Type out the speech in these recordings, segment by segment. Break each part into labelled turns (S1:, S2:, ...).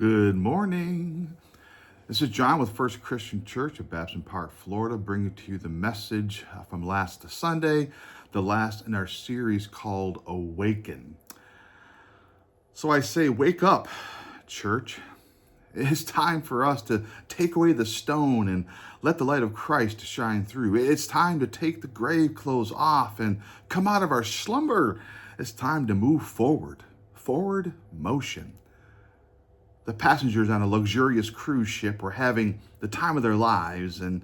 S1: Good morning. This is John with First Christian Church of Babson Park, Florida, bringing to you the message from last Sunday, the last in our series called Awaken. So I say, wake up, church. It's time for us to take away the stone and let the light of Christ shine through. It's time to take the grave clothes off and come out of our slumber. It's time to move forward motion. The passengers on a luxurious cruise ship were having the time of their lives, and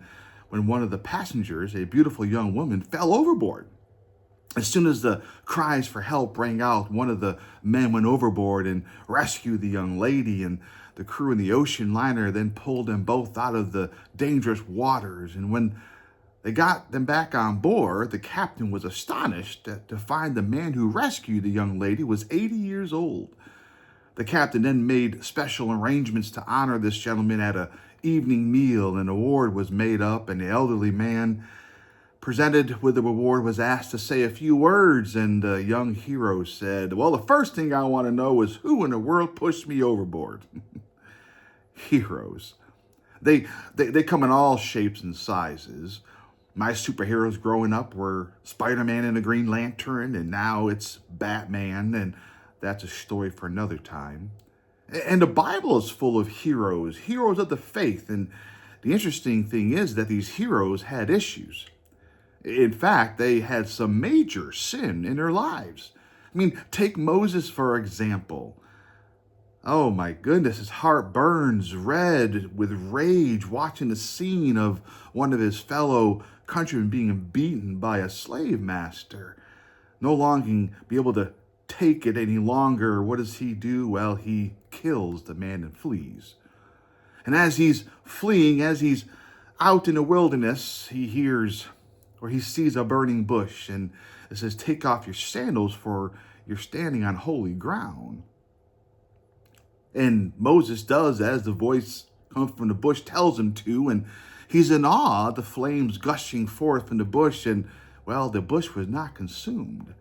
S1: when one of the passengers, a beautiful young woman, fell overboard. As soon as the cries for help rang out, one of the men went overboard and rescued the young lady, and the crew in the ocean liner then pulled them both out of the dangerous waters. And when they got them back on board, the captain was astonished to find the man who rescued the young lady was 80 years old. The captain then made special arrangements to honor this gentleman at an evening meal. An award was made up, and the elderly man presented with the reward was asked to say a few words, and the young hero said, "Well, the first thing I want to know is who in the world pushed me overboard?" Heroes. They come in all shapes and sizes. My superheroes growing up were Spider-Man and the Green Lantern, and now it's Batman, and that's a story for another time. And the Bible is full of heroes of the faith. And the interesting thing is that these heroes had issues. In fact, they had some major sin in their lives. I mean, take Moses, for example. Oh my goodness, his heart burns red with rage watching the scene of one of his fellow countrymen being beaten by a slave master. No longer be able to take it any longer. What does he do? Well, he kills the man and flees. And as he's fleeing, as he's out in the wilderness, he hears or he sees a burning bush, and it says, "Take off your sandals, for you're standing on holy ground." And Moses does as the voice comes from the bush tells him to, and he's in awe at the flames gushing forth from the bush, and well, the bush was not consumed.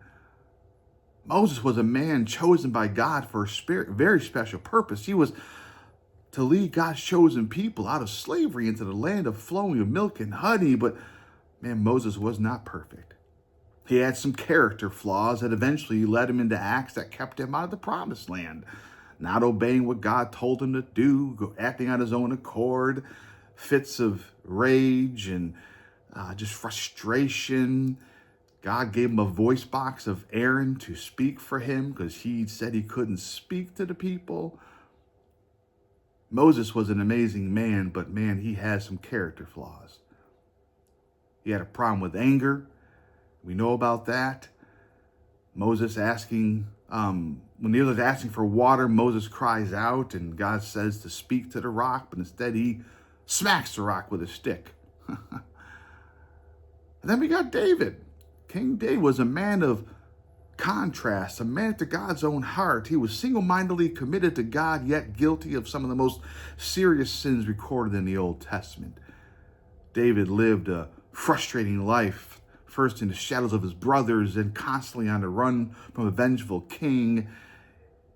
S1: Moses was a man chosen by God for a very special purpose. He was to lead God's chosen people out of slavery into the land of flowing of milk and honey. But man, Moses was not perfect. He had some character flaws that eventually led him into acts that kept him out of the promised land. Not obeying what God told him to do, acting on his own accord, fits of rage and just frustration. God gave him a voice box of Aaron to speak for him because he said he couldn't speak to the people. Moses was an amazing man, but man, he had some character flaws. He had a problem with anger. We know about that. Moses asking, when the others asking for water, Moses cries out and God says to speak to the rock, but instead he smacks the rock with a stick. And then we got David. King David was a man of contrast, a man after God's own heart. He was single-mindedly committed to God, yet guilty of some of the most serious sins recorded in the Old Testament. David lived a frustrating life, first in the shadows of his brothers and constantly on the run from a vengeful king.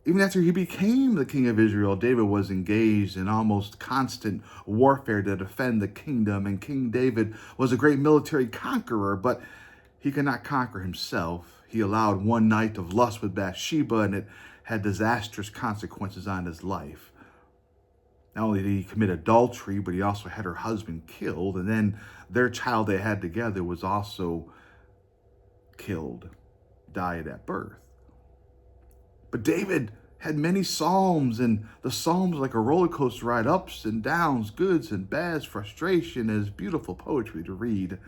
S1: Even after he became the king of Israel, David was engaged in almost constant warfare to defend the kingdom. And King David was a great military conqueror, but he could not conquer himself. He allowed one night of lust with Bathsheba, and it had disastrous consequences on his life. Not only did he commit adultery, but he also had her husband killed, and then their child they had together was also killed, died at birth. But David had many psalms, and the psalms were like a roller coaster ride, ups and downs, goods and bads, frustration, as beautiful poetry to read.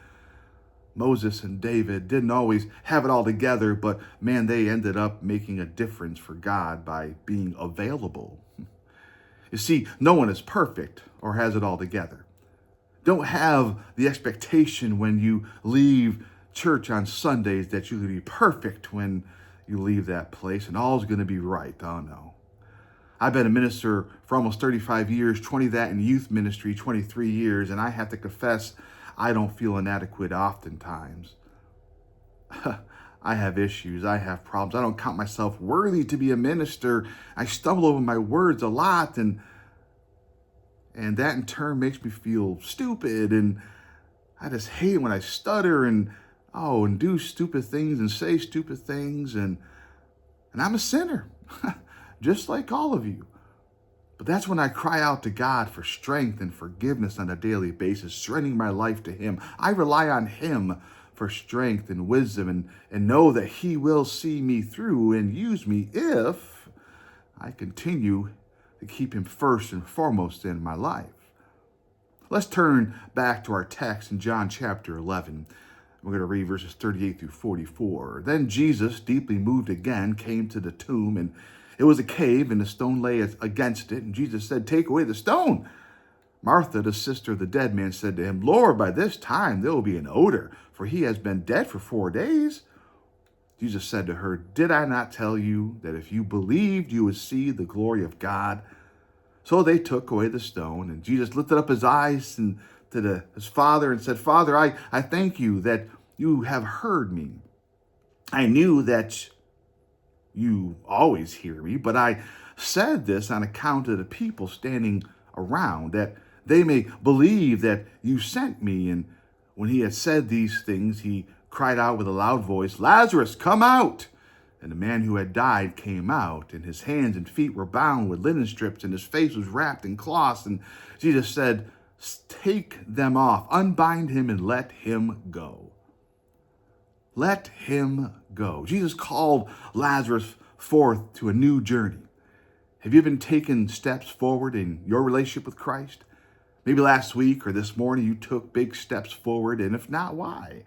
S1: Moses and David didn't always have it all together, but man, they ended up making a difference for God by being available. You see, no one is perfect or has it all together. Don't have the expectation when you leave church on Sundays that you're going to be perfect when you leave that place and all's going to be right. Oh no. I've been a minister for almost 35 years, 20 of that in youth ministry, 23 years, and I have to confess, I don't feel inadequate oftentimes. I have issues. I have problems. I don't count myself worthy to be a minister. I stumble over my words a lot, and that in turn makes me feel stupid. And I just hate when I stutter and do stupid things and say stupid things. And I'm a sinner, just like all of you. But that's when I cry out to God for strength and forgiveness on a daily basis, surrendering my life to Him. I rely on Him for strength and wisdom and know that He will see me through and use me if I continue to keep Him first and foremost in my life. Let's turn back to our text in John chapter 11. We're going to read verses 38 through 44. Then Jesus, deeply moved again, came to the tomb, and it was a cave, and the stone lay against it. And Jesus said, "Take away the stone." Martha, the sister of the dead man, said to him, "Lord, by this time there will be an odor, for he has been dead for 4 days." Jesus said to her, "Did I not tell you that if you believed, you would see the glory of God?" So they took away the stone, and Jesus lifted up his eyes to his Father and said, "Father, I thank you that you have heard me. I knew that you always hear me, but I said this on account of the people standing around, that they may believe that you sent me." And when he had said these things, he cried out with a loud voice, "Lazarus, come out!" And the man who had died came out, and his hands and feet were bound with linen strips, and his face was wrapped in cloths. And Jesus said, "Take them off, unbind him, and let him go." Let him go. Jesus called Lazarus forth to a new journey. Have you been taking steps forward in your relationship with Christ? Maybe last week or this morning you took big steps forward, and if not, why?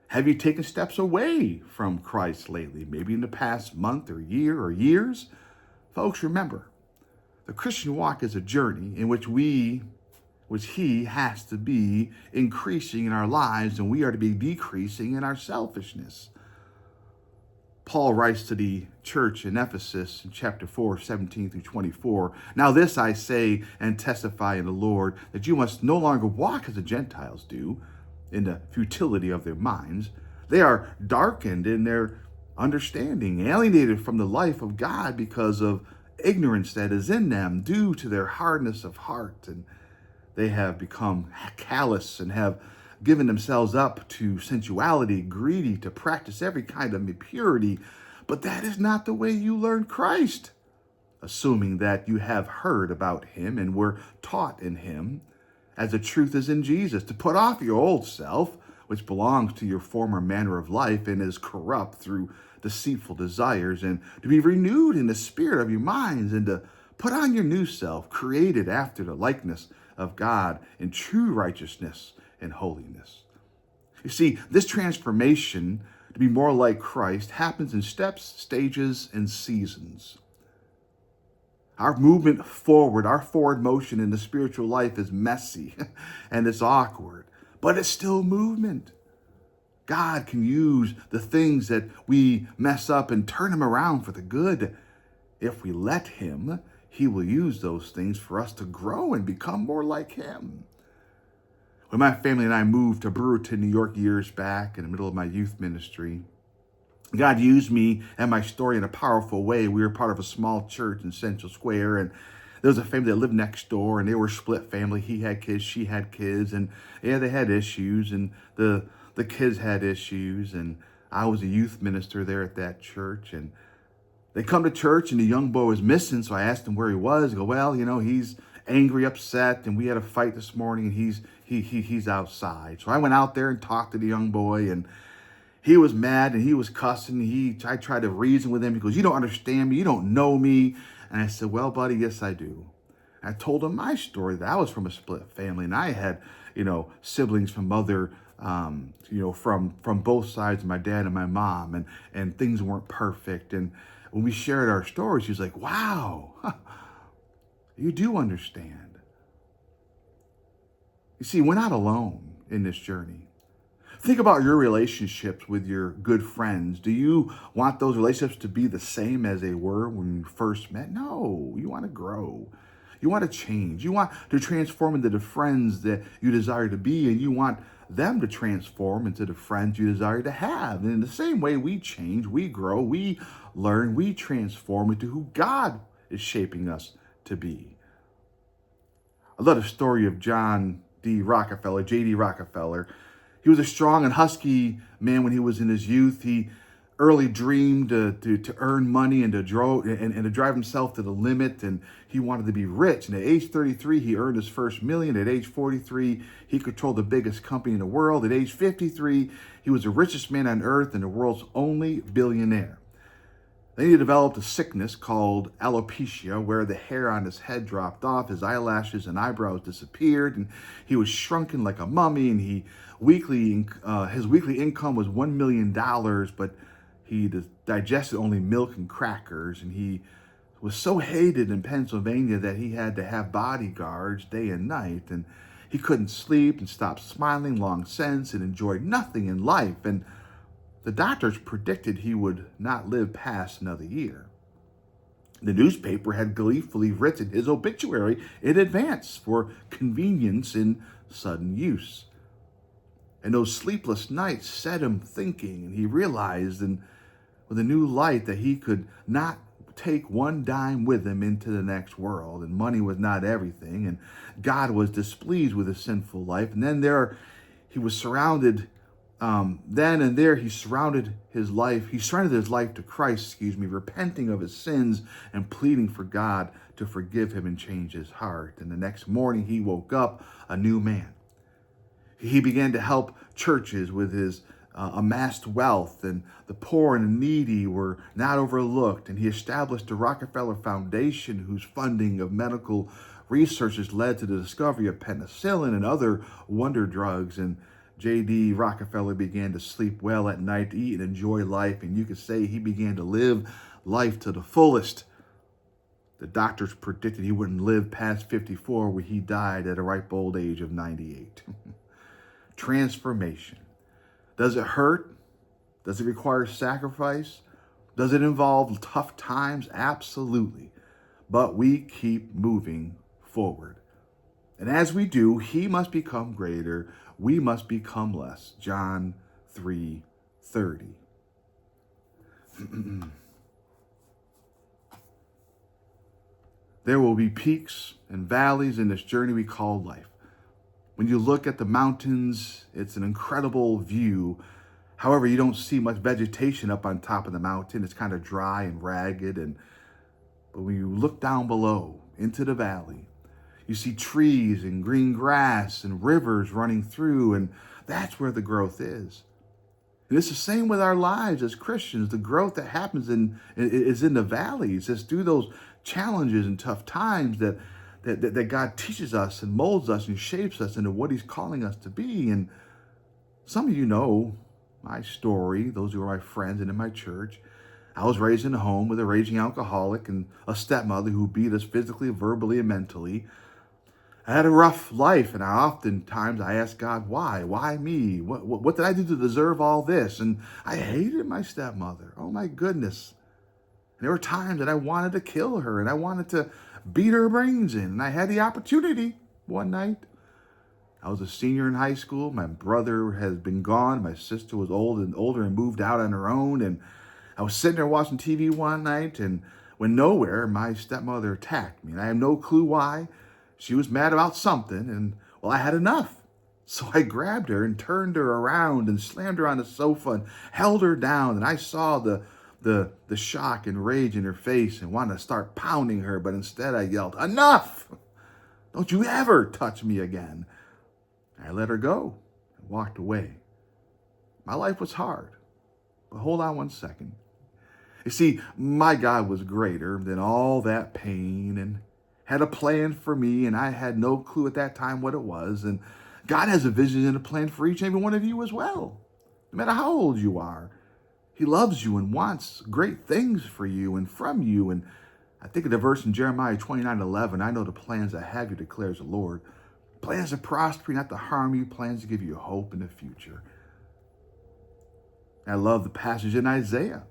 S1: Have you taken steps away from Christ lately, maybe in the past month or year or years? Folks, remember, the Christian walk is a journey in which He has to be increasing in our lives, and we are to be decreasing in our selfishness. Paul writes to the church in Ephesus in chapter 4, 17 through 24. "Now this I say and testify in the Lord, that you must no longer walk as the Gentiles do, in the futility of their minds. They are darkened in their understanding, alienated from the life of God because of ignorance that is in them due to their hardness of heart. And they have become callous and have given themselves up to sensuality, greedy to practice every kind of impurity. But that is not the way you learned Christ, assuming that you have heard about him and were taught in him, as the truth is in Jesus, to put off your old self, which belongs to your former manner of life and is corrupt through deceitful desires, and to be renewed in the spirit of your minds, and to put on your new self, created after the likeness of God in true righteousness and holiness." You see, this transformation to be more like Christ happens in steps, stages, and seasons. Our movement forward, our forward motion in the spiritual life is messy and it's awkward, but it's still movement. God can use the things that we mess up and turn them around for the good. If we let him, he will use those things for us to grow and become more like him. When my family and I moved to Brewerton, New York years back in the middle of my youth ministry, God used me and my story in a powerful way. We were part of a small church in Central Square, and there was a family that lived next door, and they were a split family. He had kids, she had kids, and yeah, they had issues, and the kids had issues, and I was a youth minister there at that church, and they come to church, and the young boy was missing, so I asked him where he was. I go, "Well, he's angry, upset, and we had a fight this morning, and he's outside." So I went out there and talked to the young boy, and he was mad and he was cussing. I tried to reason with him. He goes, "You don't understand me. You don't know me." And I said, "Well, buddy, yes, I do." I told him my story, that I was from a split family, and I had, siblings from other, from both sides of my dad and my mom, and things weren't perfect. And when we shared our stories, he was like, "Wow, you do understand." You see, we're not alone in this journey. Think about your relationships with your good friends. Do you want those relationships to be the same as they were when you first met? No, you want to grow. You want to change. You want to transform into the friends that you desire to be, and you want them to transform into the friends you desire to have. And in the same way, we change, we grow, we learn, we transform into who God is shaping us to be. I love the story of J.D. Rockefeller. He was a strong and husky man when he was in his youth. He early dreamed to earn money and to drive himself to the limit, and he wanted to be rich. And at age 33, he earned his first million. At age 43, he controlled the biggest company in the world. At age 53, he was the richest man on earth and the world's only billionaire. Then he developed a sickness called alopecia, where the hair on his head dropped off, his eyelashes and eyebrows disappeared, and he was shrunken like a mummy. And his weekly income was $1 million, but he digested only milk and crackers. And he was so hated in Pennsylvania that he had to have bodyguards day and night. And he couldn't sleep and stopped smiling long since and enjoyed nothing in life. And the doctors predicted he would not live past another year. The newspaper had gleefully written his obituary in advance for convenience in sudden use. And those sleepless nights set him thinking, and he realized with a new light that he could not take one dime with him into the next world, and money was not everything, and God was displeased with his sinful life. And then he was surrounded he surrounded his life to Christ, repenting of his sins and pleading for God to forgive him and change his heart. And the next morning he woke up a new man. He began to help churches with his amassed wealth, and the poor and the needy were not overlooked. And he established the Rockefeller Foundation, whose funding of medical research led to the discovery of penicillin and other wonder drugs. And J.D. Rockefeller began to sleep well at night, to eat and enjoy life, and you could say he began to live life to the fullest. The doctors predicted he wouldn't live past 54, where he died at a ripe old age of 98. Transformation. Does it hurt? Does it require sacrifice? Does it involve tough times? Absolutely. But we keep moving forward. And as we do, he must become greater, we must become less. John 3:30. There will be peaks and valleys in this journey we call life. When you look at the mountains, it's an incredible view. However, you don't see much vegetation up on top of the mountain. It's kind of dry and ragged. But when you look down below into the valley, you see trees and green grass and rivers running through, and that's where the growth is. And it's the same with our lives as Christians. The growth that happens is in the valleys. It's through those challenges and tough times that God teaches us and molds us and shapes us into what he's calling us to be. And some of you know my story, those who are my friends and in my church. I was raised in a home with a raging alcoholic and a stepmother who beat us physically, verbally, and mentally. I had a rough life, and oftentimes I asked God, why? Why me? What did I do to deserve all this? And I hated my stepmother. Oh my goodness. And there were times that I wanted to kill her, and I wanted to beat her brains in. And I had the opportunity one night. I was a senior in high school. My brother has been gone. My sister was older and moved out on her own. And I was sitting there watching TV one night, and when nowhere, my stepmother attacked me. And I have no clue why. She was mad about something, and I had enough. So I grabbed her and turned her around and slammed her on the sofa and held her down. And I saw the shock and rage in her face and wanted to start pounding her, but instead I yelled, "Enough! Don't you ever touch me again." I let her go and walked away. My life was hard, but hold on one second. You see, my God was greater than all that pain and had a plan for me, and I had no clue at that time what it was. And God has a vision and a plan for each and every one of you as well, no matter how old you are. He loves you and wants great things for you and from you. And I think of the verse in Jeremiah 29:11, "I know the plans I have you, declares the Lord. Plans to prosper you, not to harm you, plans to give you hope in the future." I love the passage in Isaiah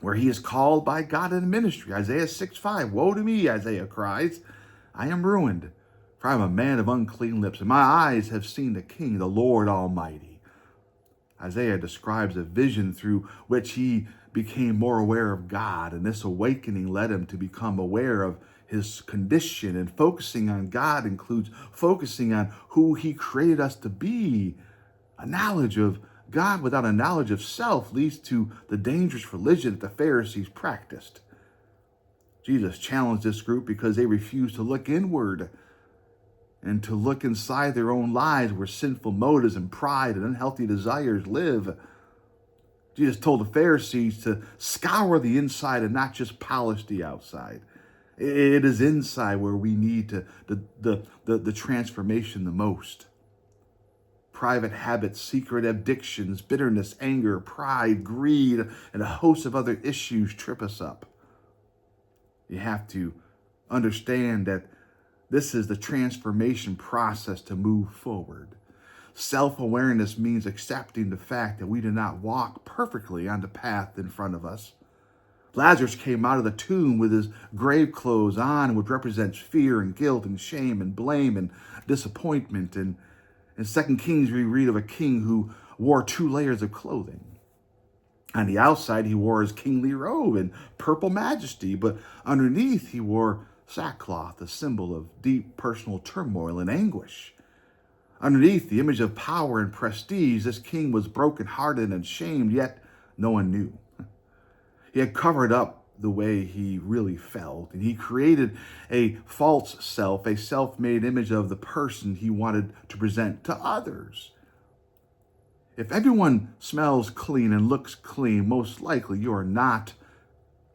S1: where he is called by God in ministry. Isaiah 6:5, "Woe to me," Isaiah cries, "I am ruined, for For I am a man of unclean lips, and my eyes have seen the King, the Lord Almighty. Isaiah describes a vision through which he became more aware of God, and this awakening led him to become aware of his condition. And focusing on God includes focusing on who he created us to be. A knowledge of God without a knowledge of self leads to the dangerous religion that the Pharisees practiced. Jesus challenged this group because they refused to look inward and to look inside their own lives where sinful motives and pride and unhealthy desires live. Jesus told the Pharisees to scour the inside and not just polish the outside. It is inside where we need the transformation the most. Private habits, secret addictions, bitterness, anger, pride, greed, and a host of other issues trip us up. You have to understand that this is the transformation process to move forward. Self-awareness means accepting the fact that we do not walk perfectly on the path in front of us. Lazarus came out of the tomb with his grave clothes on, which represents fear and guilt and shame and blame and disappointment. And in 2 Kings, we read of a king who wore 2 layers of clothing. On the outside, he wore his kingly robe and purple majesty, but underneath he wore sackcloth, a symbol of deep personal turmoil and anguish. Underneath the image of power and prestige, this king was brokenhearted and shamed, yet no one knew. He had covered up the way he really felt, and he created a false self, a self-made image of the person he wanted to present to others. If everyone smells clean and looks clean, most likely you are not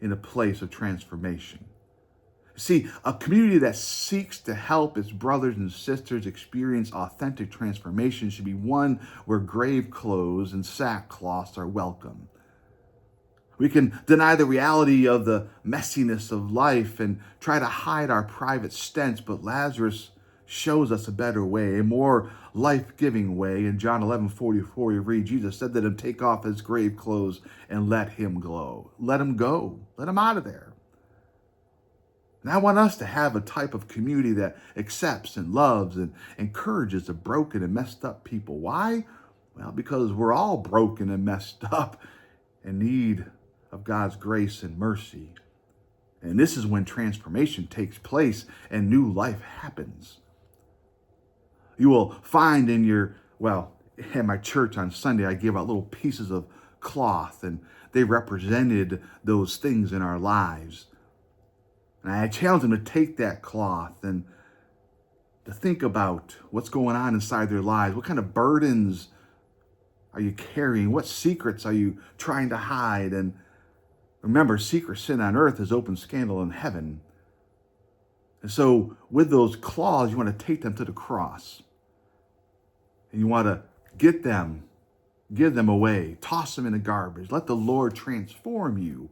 S1: in a place of transformation. See, a community that seeks to help its brothers and sisters experience authentic transformation should be one where grave clothes and sackcloths are welcome. We can deny the reality of the messiness of life and try to hide our private stench, but Lazarus shows us a better way, a more life-giving way. In John 11:44, we read, Jesus said to him, take off his grave clothes and let him go. Let him go. Let him out of there. And I want us to have a type of community that accepts and loves and encourages the broken and messed up people. Why? Well, because we're all broken and messed up in need of God's grace and mercy. And this is when transformation takes place and new life happens. You will find at my church on Sunday, I gave out little pieces of cloth, and they represented those things in our lives. And I challenged them to take that cloth and to think about what's going on inside their lives. What kind of burdens are you carrying? What secrets are you trying to hide? And remember, secret sin on earth is open scandal in heaven. And so with those claws, you want to take them to the cross. And you want to give them away, toss them in the garbage. Let the Lord transform you.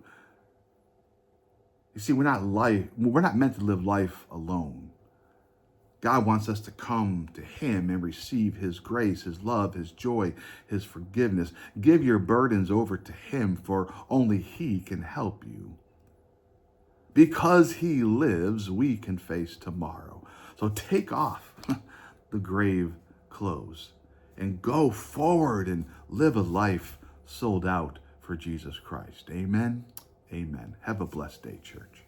S1: You see, we're not meant to live life alone. God wants us to come to him and receive his grace, his love, his joy, his forgiveness. Give your burdens over to him, for only he can help you. Because he lives, we can face tomorrow. So take off the grave clothes and go forward and live a life sold out for Jesus Christ. Amen. Amen. Have a blessed day, church.